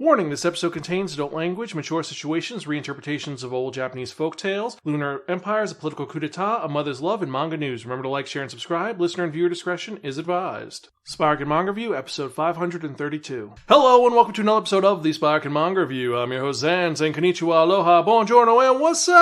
Warning, this episode contains adult language, mature situations, reinterpretations of old Japanese folktales, lunar empires, a political coup d'etat, a mother's love, and manga news. Remember to like, share, and subscribe. Listener and viewer discretion is advised. Spiraken Manga Review, episode 532. Hello, and welcome to another episode of the Spiraken Manga Review. I'm your host, Zan, saying konnichiwa, aloha, buongiorno, and what's up?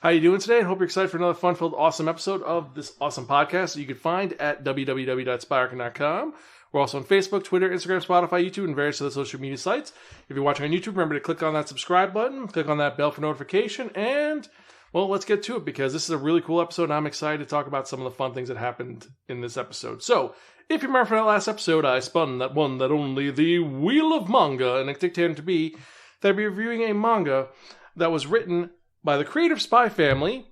How you doing today? I hope you're excited for another fun-filled, awesome episode of this awesome podcast that you can find at www.spiraken.com. We're also on Facebook, Twitter, Instagram, Spotify, YouTube, and various other social media sites. If you're watching on YouTube, remember to click on that subscribe button, click on that bell for notification, and, well, let's get to it because this is a really cool episode, and I'm excited to talk about some of the fun things that happened in this episode. So, if you remember from that last episode, I spun that one that only the Wheel of Manga, and it dictated to be that I'd be reviewing a manga that was written by the creative spy family,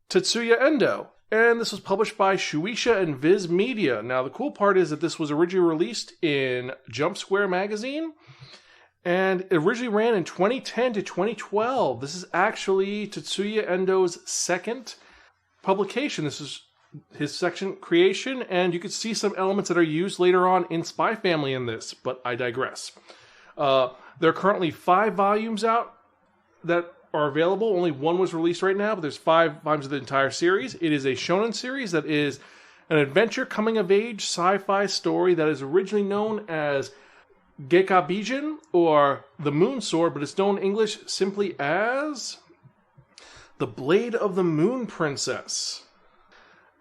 Tatsuya Endo. And this was published by Shueisha and Viz Media. Now, the cool part is that this was originally released in Jump Square magazine, and it originally ran in 2010 to 2012. This is actually Tatsuya Endo's second publication. This is his second creation, and you can see some elements that are used later on in Spy Family in this, but I digress. There are currently 5 volumes out that are available. Only one was released right now, but there's 5 volumes of the entire series. It is a shonen series that is an adventure coming-of-age sci-fi story that is originally known as Gekka Bijin, or The Moon Sword, but it's known in English simply as The Blade of the Moon Princess.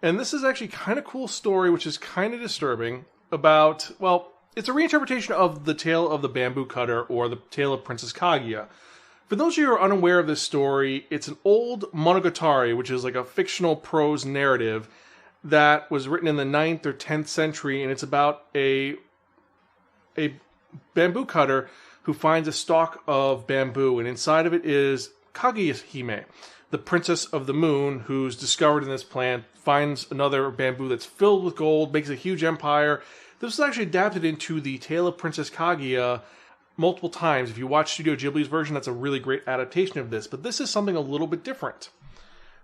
And this is actually kind of cool story, which is kind of disturbing, about, well, it's a reinterpretation of the Tale of the Bamboo Cutter, or the Tale of Princess Kaguya. For those of you who are unaware of this story, it's an old monogatari, which is like a fictional prose narrative that was written in the 9th or 10th century, and it's about a bamboo cutter who finds a stalk of bamboo, and inside of it is Kaguya-hime, the princess of the moon, who's discovered in this plant, finds another bamboo that's filled with gold, makes a huge empire. This was actually adapted into the Tale of Princess Kaguya multiple times. If you watch Studio Ghibli's version, that's a really great adaptation of this. But this is something a little bit different.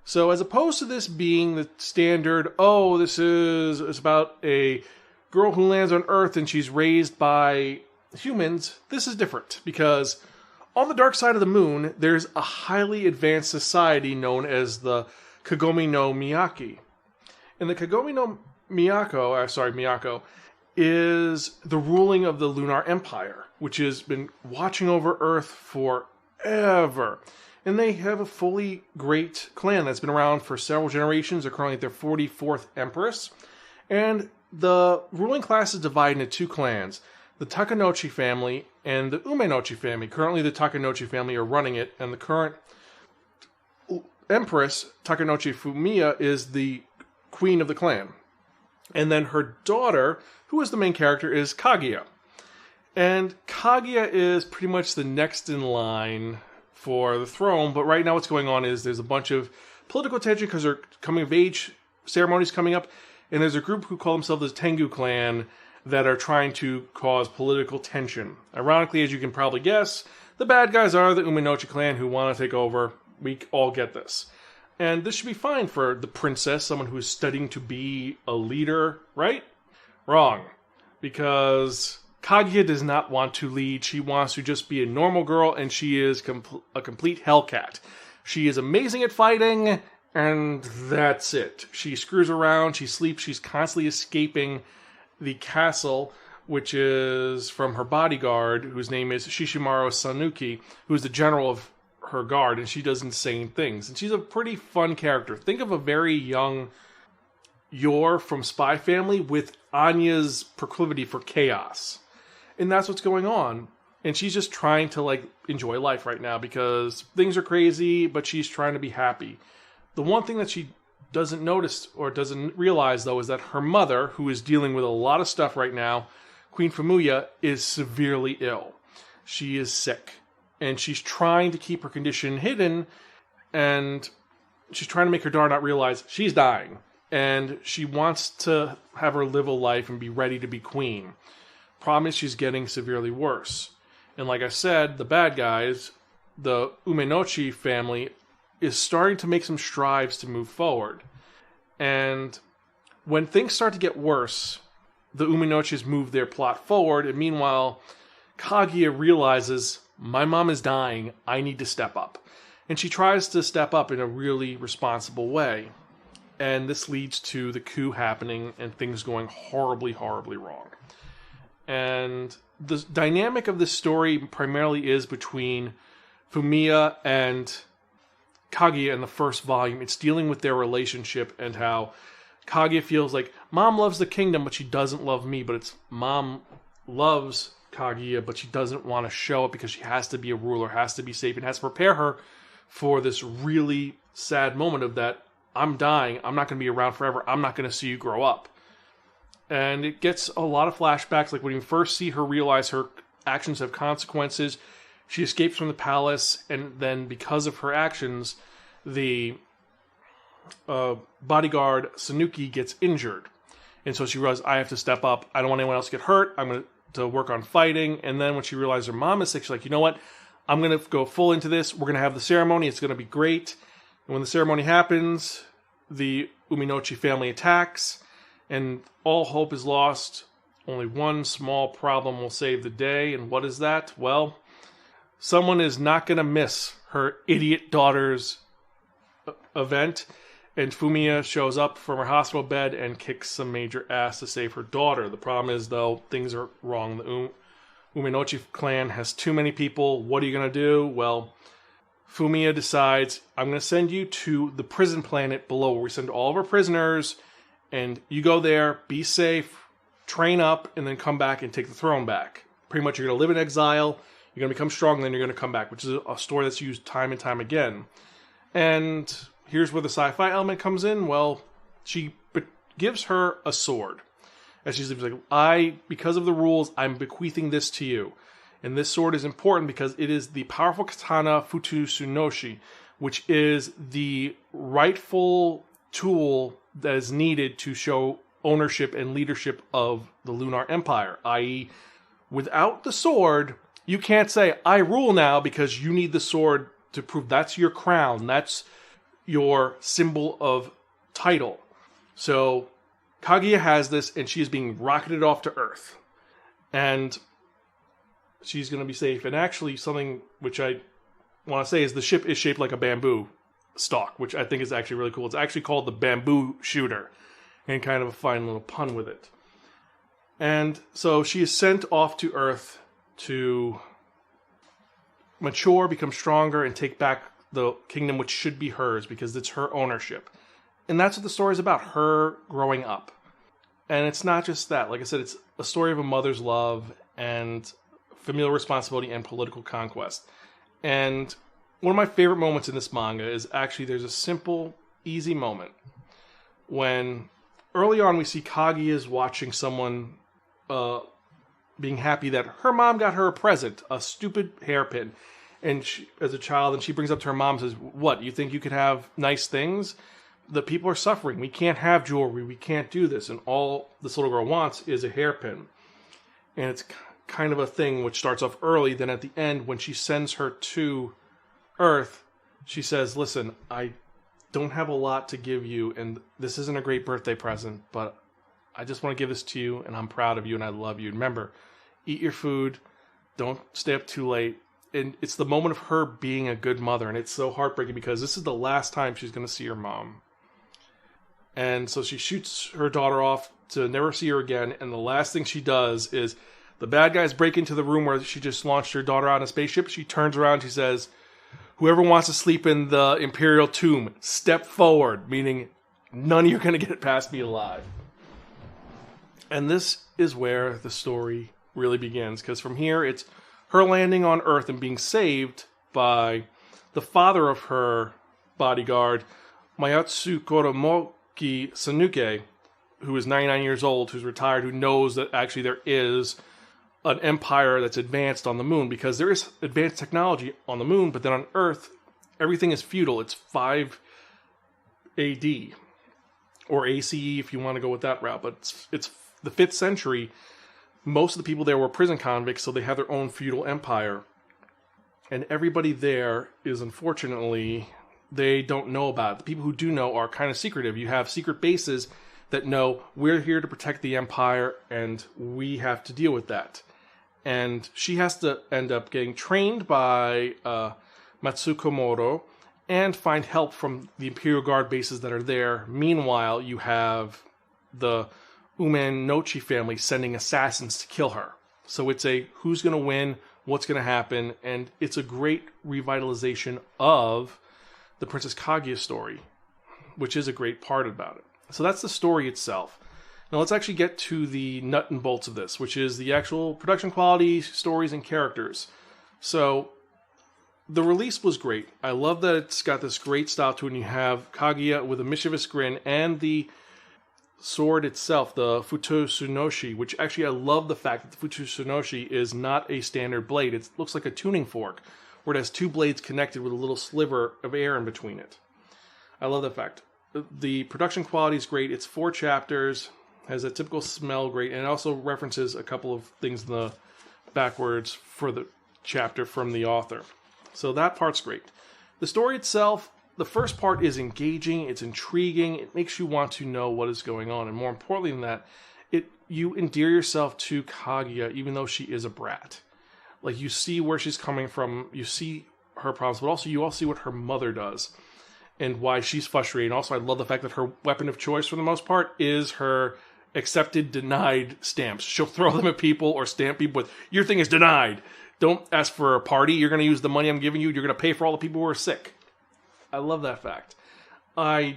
So as opposed to this being the standard, it's about a girl who lands on Earth and she's raised by humans, this is different. Because on the dark side of the moon, there's a highly advanced society known as the Kagome no Miyaki. And the Kagome no Miyako is the ruling of the Lunar Empire, which has been watching over Earth forever. And they have a fully great clan that's been around for several generations. They're currently at their 44th empress. And the ruling class is divided into 2 clans, the Takanouchi family and the Umenochi family. Currently, the Takanouchi family are running it, and the current empress, Takanouchi Fumiya, is the queen of the clan. And then her daughter, who is the main character, is Kaguya. And Kaguya is pretty much the next in line for the throne, but right now what's going on is there's a bunch of political tension because there are coming-of-age ceremonies coming up, and there's a group who call themselves the Tengu clan that are trying to cause political tension. Ironically, as you can probably guess, the bad guys are the Umenochi clan who want to take over. We all get this. And this should be fine for the princess, someone who is studying to be a leader, right? Wrong. Because Kaguya does not want to lead. She wants to just be a normal girl, and she is a complete hellcat. She is amazing at fighting, and that's it. She screws around, she sleeps, she's constantly escaping the castle, which is from her bodyguard, whose name is Shishimaru Sanuki, who's the general of her guard, and she does insane things. And she's a pretty fun character. Think of a very young Yor from Spy Family with Anya's proclivity for chaos. And that's what's going on. And she's just trying to, enjoy life right now because things are crazy, but she's trying to be happy. The one thing that she doesn't notice or doesn't realize, though, is that her mother, who is dealing with a lot of stuff right now, Queen Fumiya, is severely ill. She is sick. And she's trying to keep her condition hidden, and she's trying to make her daughter not realize she's dying. And she wants to have her live a life and be ready to be queen. Problem is she's getting severely worse. And like I said, the bad guys, the Umenochi family, is starting to make some strides to move forward. And when things start to get worse, the Uminochis move their plot forward, and meanwhile, Kaguya realizes, my mom is dying, I need to step up. And she tries to step up in a really responsible way. And this leads to the coup happening and things going horribly, horribly wrong. And the dynamic of this story primarily is between Fumiya and Kaguya in the first volume. It's dealing with their relationship and how Kaguya feels like mom loves the kingdom, but she doesn't love me. But it's mom loves Kaguya, but she doesn't want to show it because she has to be a ruler, has to be safe, and has to prepare her for this really sad moment of that, I'm dying, I'm not going to be around forever, I'm not going to see you grow up. And it gets a lot of flashbacks, like when you first see her realize her actions have consequences, she escapes from the palace, and then because of her actions, the bodyguard Sanuki gets injured. And so she realizes, I have to step up, I don't want anyone else to get hurt, I'm going to work on fighting. And then when she realizes her mom is sick, she's like, you know what, I'm going to go full into this, we're going to have the ceremony, it's going to be great. And when the ceremony happens, the Uminochi family attacks, and all hope is lost. Only one small problem will save the day, and what is that? Well, someone is not going to miss her idiot daughter's event, and Fumiya shows up from her hospital bed and kicks some major ass to save her daughter. The problem is, though, things are wrong. The Uminochi clan has too many people. What are you going to do? Well, Fumiya decides, I'm going to send you to the prison planet below, where we send all of our prisoners, and you go there, be safe, train up, and then come back and take the throne back. Pretty much you're going to live in exile, you're going to become strong, and then you're going to come back, which is a story that's used time and time again. And here's where the sci-fi element comes in. Well, she gives her a sword. As she's like, because of the rules, I'm bequeathing this to you. And this sword is important because it is the powerful katana Futsunoshi, which is the rightful tool that is needed to show ownership and leadership of the Lunar Empire. I.e., without the sword, you can't say, I rule now, because you need the sword to prove that's your crown, that's your symbol of title. So Kaguya has this, and she is being rocketed off to Earth. And she's going to be safe. And actually, something which I want to say is the ship is shaped like a bamboo stalk, which I think is actually really cool. It's actually called the Bamboo Shooter, and kind of a fine little pun with it. And so she is sent off to Earth to mature, become stronger, and take back the kingdom which should be hers because it's her ownership. And that's what the story is about, her growing up. And it's not just that. Like I said, it's a story of a mother's love and familial responsibility and political conquest. And one of my favorite moments in this manga is actually there's a simple, easy moment when early on we see Kaguya's watching someone being happy that her mom got her a present, a stupid hairpin, and she, as a child, and she brings up to her mom and says, what, you think you could have nice things? The people are suffering. We can't have jewelry. We can't do this. And all this little girl wants is a hairpin. And it's kind of a thing which starts off early. Then at the end, when she sends her to Earth, she says, listen, I don't have a lot to give you, and this isn't a great birthday present, but I just want to give this to you, and I'm proud of you, and I love you. Remember, eat your food. Don't stay up too late. And it's the moment of her being a good mother, and it's so heartbreaking because this is the last time she's going to see her mom. And so she shoots her daughter off to never see her again, and the last thing she does is the bad guys break into the room where she just launched her daughter on a spaceship. She turns around, she says, whoever wants to sleep in the Imperial tomb, step forward, meaning none of you are going to get past me alive. And this is where the story really begins, because from here it's her landing on Earth and being saved by the father of her bodyguard, Mayatsu Koromoki Sanuke, who is 99 years old, who's retired, who knows that actually there is an empire that's advanced on the moon, because there is advanced technology on the moon, but then on Earth, everything is feudal. It's 5 AD, or ACE if you want to go with that route, but it's the 5th century. Most of the people there were prison convicts, so they have their own feudal empire. And everybody there is, unfortunately, they don't know about it. The people who do know are kind of secretive. You have secret bases that know we're here to protect the Empire and we have to deal with that. And she has to end up getting trained by Matsuko Moro and find help from the Imperial Guard bases that are there. Meanwhile, you have the Umenochi family sending assassins to kill her. So it's a who's going to win, what's going to happen, and it's a great revitalization of the Princess Kaguya story, which is a great part about it. So that's the story itself. Now let's actually get to the nut and bolts of this, which is the actual production quality, stories, and characters. So the release was great. I love that it's got this great style to it, and you have Kaguya with a mischievous grin, and the sword itself, the Futsunoshi, which actually I love the fact that the Futsunoshi is not a standard blade. It looks like a tuning fork, where it has two blades connected with a little sliver of air in between it. I love that fact. The production quality is great. It's 4 chapters, has a typical smell great, and it also references a couple of things in the backwards for the chapter from the author. So that part's great. The story itself, the first part is engaging, it's intriguing, it makes you want to know what is going on, and more importantly than that, you endear yourself to Kaguya even though she is a brat. Like, you see where she's coming from, you see her problems, but also you all see what her mother does and why she's frustrated. And also, I love the fact that her weapon of choice for the most part is her accepted, denied stamps. She'll throw them at people or stamp people with, your thing is denied. Don't ask for a party. You're going to use the money I'm giving you. You're going to pay for all the people who are sick. I love that fact. I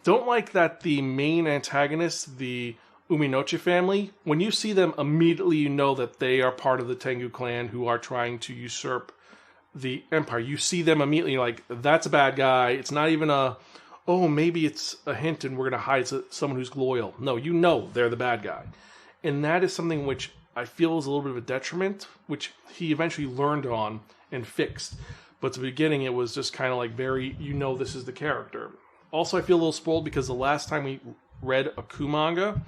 don't like that the main antagonist, the Umenochi family, when you see them, immediately you know that they are part of the Tengu clan who are trying to usurp the empire. You see them immediately, like, that's a bad guy. It's not even maybe it's a hint and we're going to hide someone who's loyal. No, you know they're the bad guy. And that is something which I feel is a little bit of a detriment, which he eventually learned on and fixed. But at the beginning, it was just kind of like this is the character. Also, I feel a little spoiled because the last time we read a manga,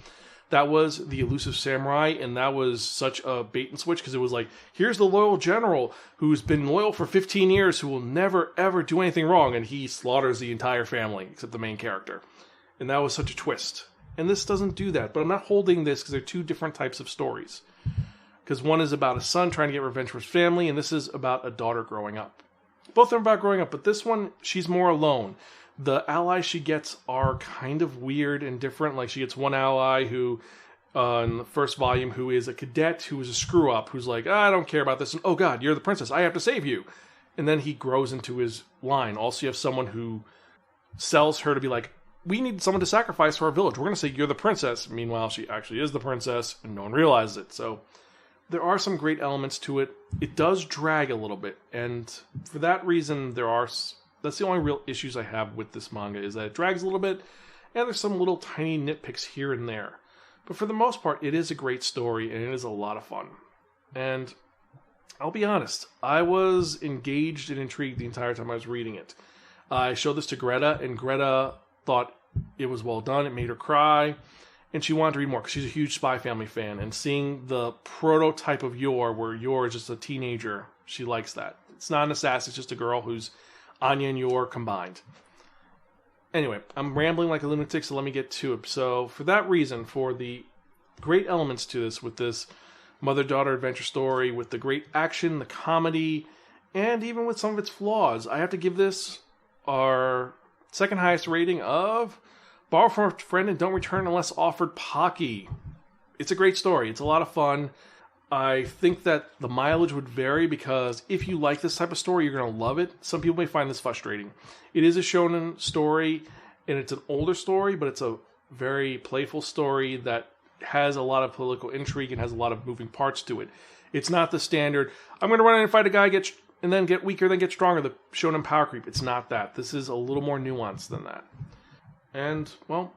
that was the Elusive Samurai, and that was such a bait and switch because it was like, here's the loyal general who's been loyal for 15 years who will never, ever do anything wrong, and he slaughters the entire family except the main character. And that was such a twist. And this doesn't do that, but I'm not holding this because they're 2 different types of stories. Because one is about a son trying to get revenge for his family, and this is about a daughter growing up. Both of them are about growing up, but this one, she's more alone. The allies she gets are kind of weird and different. Like, she gets one ally who, in the first volume, who is a cadet who is a screw-up, who's like, I don't care about this, and oh god, you're the princess, I have to save you. And then he grows into his line. Also, you have someone who sells her to be like, we need someone to sacrifice for our village. We're going to say you're the princess. Meanwhile, she actually is the princess, and no one realizes it. So there are some great elements to it. It does drag a little bit, and for that reason, that's the only real issues I have with this manga, is that it drags a little bit, and there's some little tiny nitpicks here and there. But for the most part, it is a great story, and it is a lot of fun. And I'll be honest, I was engaged and intrigued the entire time I was reading it. I showed this to Greta, and Greta thought it was well done. It made her cry, and she wanted to read more because she's a huge Spy Family fan. And seeing the prototype of Yor, where Yor is just a teenager, she likes that. It's not an assassin, it's just a girl who's Anya and Yor combined. Anyway, I'm rambling like a lunatic, so let me get to it. So, for that reason, for the great elements to this, with this mother-daughter adventure story, with the great action, the comedy, and even with some of its flaws, I have to give this our second highest rating of Borrow from a Friend and Don't Return Unless Offered Pocky. It's a great story. It's a lot of fun. I think that the mileage would vary because if you like this type of story, you're going to love it. Some people may find this frustrating. It is a shonen story, and it's an older story, but it's a very playful story that has a lot of political intrigue and has a lot of moving parts to it. It's not the standard, I'm going to run in and fight a guy, and then get weaker, then get stronger, the shonen power creep. It's not that. This is a little more nuanced than that. And, well,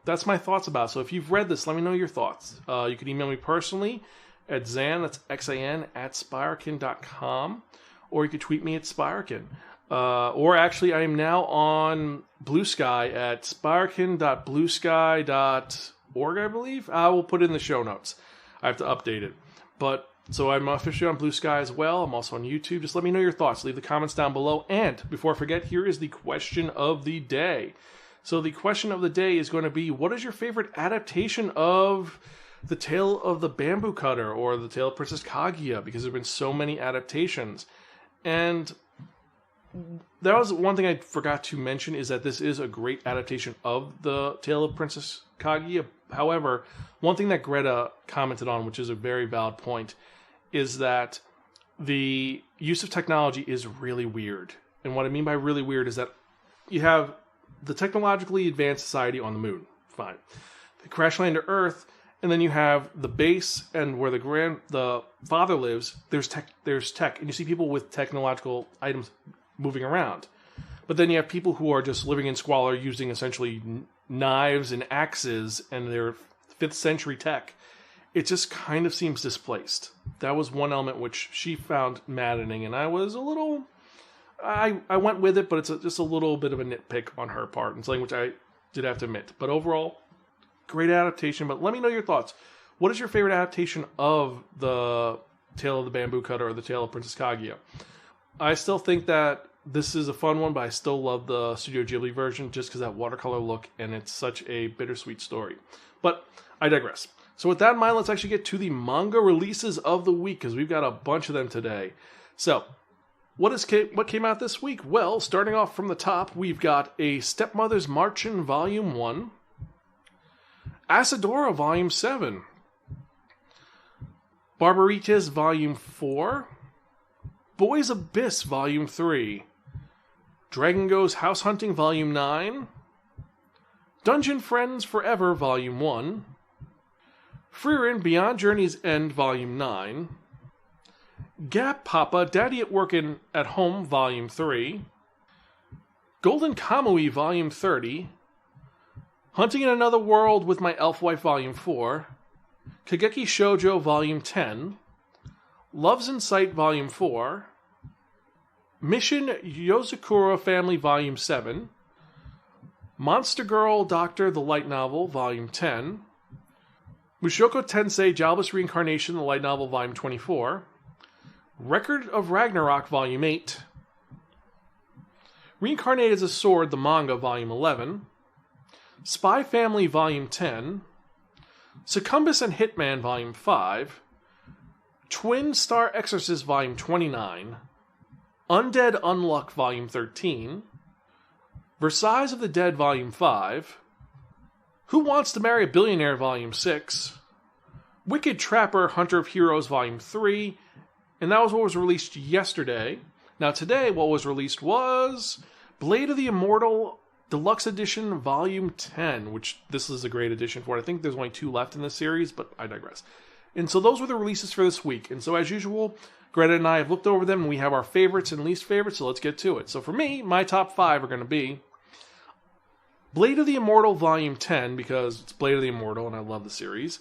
that's my thoughts about it. So if you've read this, let me know your thoughts. You can email me personally at Xan, that's Xan, at Spiraken.com, or you could tweet me at Spiraken. Or actually, I am now on Bluesky at spiraken.bluesky.org, I believe. I will put it in the show notes. I have to update it. But, so I'm officially on Bluesky as well. I'm also on YouTube. Just let me know your thoughts. Leave the comments down below. And, before I forget, here is the question of the day. So the question of the day is going to be, what is your favorite adaptation of the Tale of the Bamboo Cutter or the Tale of Princess Kaguya? Because there have been so many adaptations. And that was one thing I forgot to mention, is that this is a great adaptation of the Tale of Princess Kaguya. However, one thing that Greta commented on, which is a very valid point, is that the use of technology is really weird. And what I mean by really weird is that you have the technologically advanced society on the moon. Fine. They crash land to Earth, and then you have the base and where the father lives. There's tech, and you see people with technological items moving around. But then you have people who are just living in squalor, using essentially knives and axes and their 5th century tech. It just kind of seems displaced. That was one element which she found maddening, and I was a little... I went with it, but it's just a little bit of a nitpick on her part, and something which I did have to admit. But overall, great adaptation. But let me know your thoughts. What is your favorite adaptation of the Tale of the Bamboo Cutter or the Tale of Princess Kaguya? I still think that this is a fun one, but I still love the Studio Ghibli version just because that watercolor look, and it's such a bittersweet story. But I digress. So with that in mind, let's actually get to the manga releases of the week, because we've got a bunch of them today. So, what came out this week? Well, starting off from the top, we've got A Stepmother's Marchen Volume 1, Asadora Volume 7, Barbaritas Volume 4, Boys Abyss Volume 3, Dragon Goes House Hunting Volume 9, Dungeon Friends Forever Volume 1, Frieren Beyond Journey's End Volume 9, Gap Papa Daddy at Work and at Home Volume 3, Golden Kamui Volume 30, Hunting in Another World with My Elf Wife Volume 4, Kageki Shoujo Volume 10, Love's in Sight Volume 4, Mission Yozakura Family Volume 7, Monster Girl Doctor the Light Novel Volume 10, Mushoku Tensei Jobless Reincarnation the Light Novel Volume 24, Record of Ragnarok Volume 8, Reincarnate as a Sword the Manga Volume 11, Spy Family Volume 10, Succumbus and Hitman Volume 5, Twin Star Exorcist Volume 29, Undead Unluck Volume 13, Versailles of the Dead Volume 5, Who Wants to Marry a Billionaire Volume 6, Wicked Trapper Hunter of Heroes Volume 3, and that was what was released yesterday. Now today, what was released was Blade of the Immortal Deluxe Edition Volume 10, which this is a great edition for it. I think there's only 2 left in this series, but I digress. And so those were the releases for this week. And so as usual, Greta and I have looked over them, and we have our favorites and least favorites, so let's get to it. So for me, my top 5 are going to be Blade of the Immortal Volume 10, because it's Blade of the Immortal, and I love the series.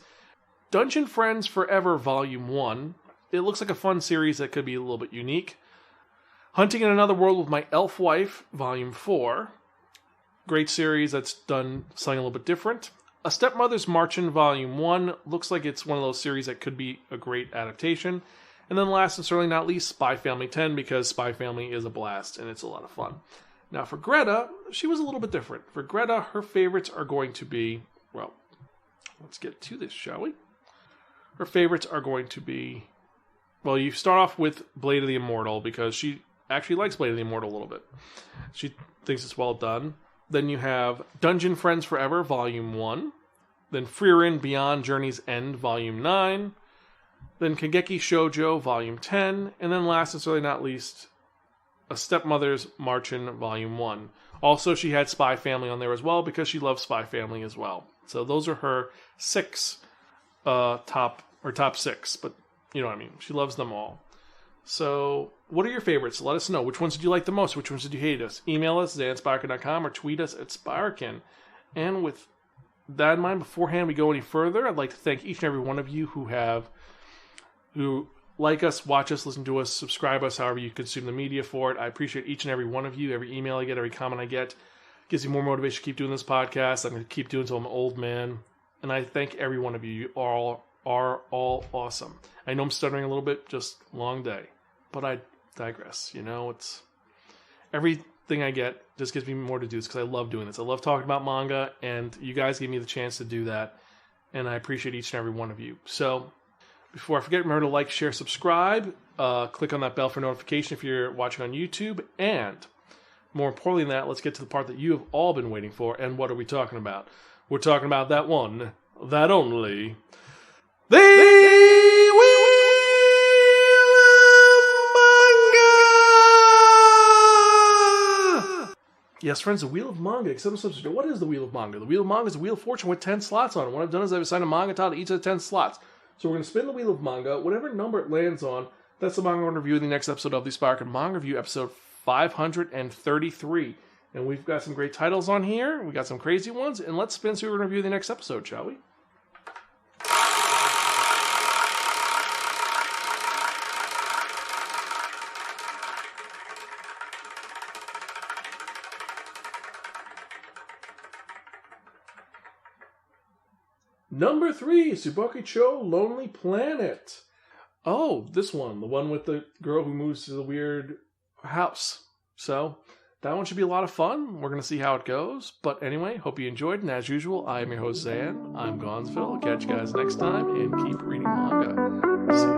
Dungeon Friends Forever Volume 1. It looks like a fun series that could be a little bit unique. Hunting in Another World with My Elf Wife Volume 4. Great series that's done something a little bit different. A Stepmother's Marchen Volume 1. Looks like it's one of those series that could be a great adaptation. And then last and certainly not least, Spy Family 10, because Spy Family is a blast and it's a lot of fun. Now for Greta, she was a little bit different. For Greta, her favorites are going to be, well, let's get to this, shall we? Her favorites are going to be, well, you start off with Blade of the Immortal, because she actually likes Blade of the Immortal a little bit. She thinks it's well done. Then you have Dungeon Friends Forever Volume 1. Then Frieren Beyond Journey's End Volume 9. Then Kageki Shoujo Volume 10. And then last and certainly not least, A Stepmother's Marchen Volume 1. Also, she had Spy Family on there as well, because she loves Spy Family as well. So those are her top 6, but you know what I mean. She loves them all. So, what are your favorites? Let us know. Which ones did you like the most? Which ones did you hate us? Email us, zanspiraken.com, or tweet us at Spiraken. And with that in mind, beforehand we go any further, I'd like to thank each and every one of you who like us, watch us, listen to us, subscribe us, however you consume the media for it. I appreciate each and every one of you. Every email I get, every comment I get gives me more motivation to keep doing this podcast. I'm going to keep doing it until I'm an old man. And I thank every one of you. You are all awesome. I know I'm stuttering a little bit, just long day. But I digress. You know, it's every thing I get just gives me more to do because I love doing this. I love talking about manga, and you guys give me the chance to do that, and I appreciate each and every one of you. So before I forget, remember to like, share, subscribe. Click on that bell for notification if you're watching on YouTube. And more importantly than that, let's get to the part that you have all been waiting for. And what are we talking about? We're talking about that one, that only, the Wheel of Manga! Yes, friends, the Wheel of Manga. Except what is the Wheel of Manga? The Wheel of Manga is a Wheel of Fortune with 10 slots on it. What I've done is I've assigned a manga title to each of the 10 slots. So we're going to spin the Wheel of Manga. Whatever number it lands on, that's the manga we're going to review in the next episode of the Spiraken Manga Review, episode 533. And we've got some great titles on here. We got some crazy ones. And let's spin so we're going to review the next episode, shall we? Number 3, Tsubokicho Lonely Planet. Oh, this one. The one with the girl who moves to the weird house. So, that one should be a lot of fun. We're going to see how it goes. But anyway, hope you enjoyed. And as usual, I am your host, Zan. I'm Gonzville. I'll catch you guys next time. And keep reading manga. See